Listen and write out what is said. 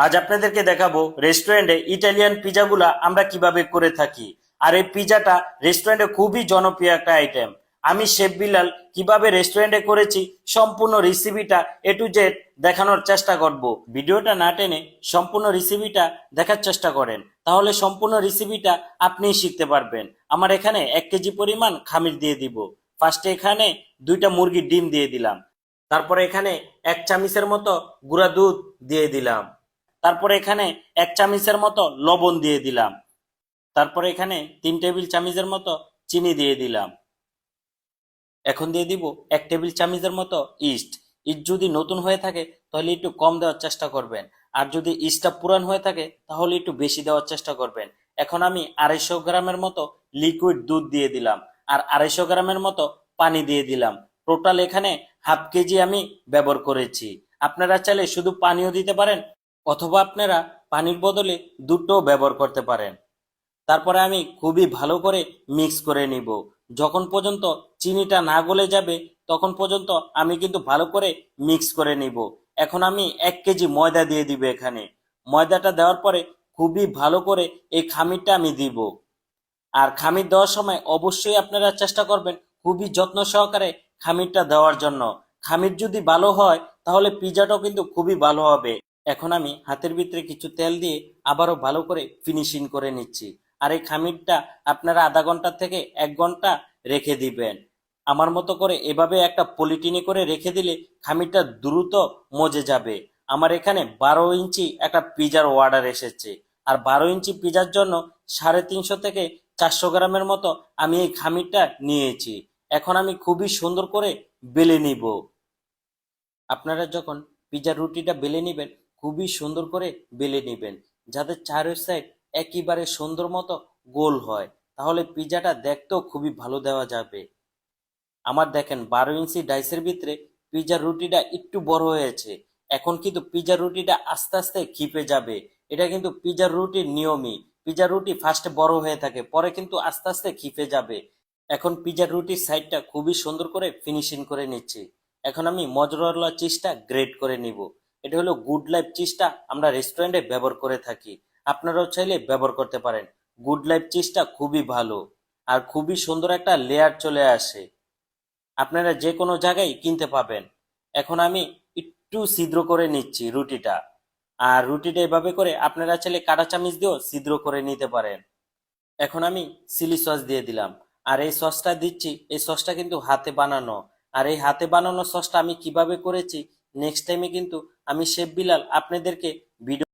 আজ আপনাদেরকে দেখাবো রেস্টুরেন্টে ইটালিয়ান পিজাগুলা আমরা কিভাবে করে থাকি। আর এই পিজাটা রেস্টুরেন্টে খুবই জনপ্রিয় একটা আইটেম। আমি শেফ বিলাল কিভাবে রেস্টুরেন্টে করেছি সম্পূর্ণ রেসিপিটা এ টু জেড দেখানোর চেষ্টা করব। ভিডিওটা না টেনে সম্পূর্ণ রেসিপিটা দেখার চেষ্টা করেন, তাহলে সম্পূর্ণ রেসিপিটা আপনিই শিখতে পারবেন। আমার এখানে 1 কেজি পরিমাণ খামির দিয়ে দিব। ফার্স্টে এখানে 2টা মুরগির ডিম দিয়ে দিলাম। তারপরে এখানে 1 চামচের মতো গুঁড়া দুধ দিয়ে দিলাম। তারপরে এখানে 1 চামচের মতো লবণ দিয়ে দিলাম। তারপরে এখানে 3 টেবিল চামচের মতো চিনি দিয়ে দিলাম। এখন দিয়ে দিব 1 টেবিল চামচের মতো ইস্ট। ইস্ট যদি নতুন হয়ে থাকে তাহলে একটু কম দেওয়ার চেষ্টা করবেন, আর যদি ইস্টটা পুরান হয়ে থাকে তাহলে একটু বেশি দেওয়ার চেষ্টা করবেন। এখন আমি 250 গ্রামের মতো লিকুইড দুধ দিয়ে দিলাম, আর 250 গ্রামের মতো পানি দিয়ে দিলাম। টোটাল এখানে হাফ কেজি আমি ব্যবহার করেছি। আপনারা চাইলে শুধু পানিও দিতে পারেন, অথবা আপনারা পানির বদলে দুধটাও ব্যবহার করতে পারেন। তারপরে আমি খুবই ভালো করে মিক্স করে নিব। যখন পর্যন্ত চিনিটা না গলে যাবে তখন পর্যন্ত আমি কিন্তু ভালো করে মিক্স করে নিব। এখন আমি 1 কেজি ময়দা দিয়ে দিব এখানে। ময়দাটা দেওয়ার পরে খুবই ভালো করে এই খামিরটা আমি দিব। আর খামির দেওয়ার সময় অবশ্যই আপনারা চেষ্টা করবেন খুবই যত্ন সহকারে খামিরটা দেওয়ার জন্য। খামির যদি ভালো হয় তাহলে পিজাটাও কিন্তু খুবই ভালো হবে। এখন আমি হাতের ভিতরে কিছু তেল দিয়ে আবারও ভালো করে ফিনিশিং করে নিচ্ছি। আর এই খামিরটা আপনারা আধা ঘন্টা থেকে 1 ঘন্টা রেখে দিবেন। আমার মতো করে এভাবে একটা পলিটিনে করে রেখে দিলে খামিরটা দ্রুত মজে যাবে। আমার এখানে 12 ইঞ্চি একটা পিজার অর্ডার এসেছে। আর 12 ইঞ্চি পিজার জন্য 350 থেকে 400 গ্রামের মতো আমি এই খামিরটা নিয়েছি। এখন আমি খুবই সুন্দর করে বেলে নিব। আপনারা যখন পিজার রুটিটা বেলে নেবেন খুবই সুন্দর করে বেলে নেবেন, যাতে চারের সাইড একেবারে সুন্দর মতো গোল হয়, তাহলে পিজাটা দেখতেও খুবই ভালো দেওয়া যাবে। আমার দেখেন 12 ইঞ্চি ডাইসের ভিতরে পিজার রুটিটা একটু বড় হয়েছে। এখন কিন্তু পিজার রুটিটা আস্তে আস্তে ক্ষিপে যাবে। এটা কিন্তু পিজার রুটির নিয়মই। পিজার রুটি ফার্স্টে বড় হয়ে থাকে, পরে কিন্তু আস্তে আস্তে ক্ষিপে যাবে। এখন পিজার রুটির সাইডটা খুবই সুন্দর করে ফিনিশিং করে নিচ্ছি। এখন আমি মজরেলা চিজটা গ্রেট করে নিব। এটা হলো গুড লাইফ চিজটা, আমরা রেস্টুরেন্টে ব্যবহার করে থাকি। আপনারাও চাইলে ব্যবহার করতে পারেন। গুড লাইফ চিজটা খুবই ভালো, আর খুবই সুন্দর একটা লেয়ার চলে আসে। আপনারা যে কোনো জায়গায় কিনতে পাবেন। এখন আমি একটু ছিদ্র করে নিচ্ছি রুটিটা। আর রুটিটা এভাবে করে আপনারা চাইলে কাঁটা চামচ দিয়েও ছিদ্র করে নিতে পারেন। এখন আমি চিলি সস দিয়ে দিলাম। আর এই সসটা দিচ্ছি, এই সসটা কিন্তু হাতে বানানো। আর এই হাতে বানানো সসটা আমি কিভাবে করেছি নেক্সট টাইমে কিন্তু আমি শেফ বিলাল আপনাদেরকে ভিডিও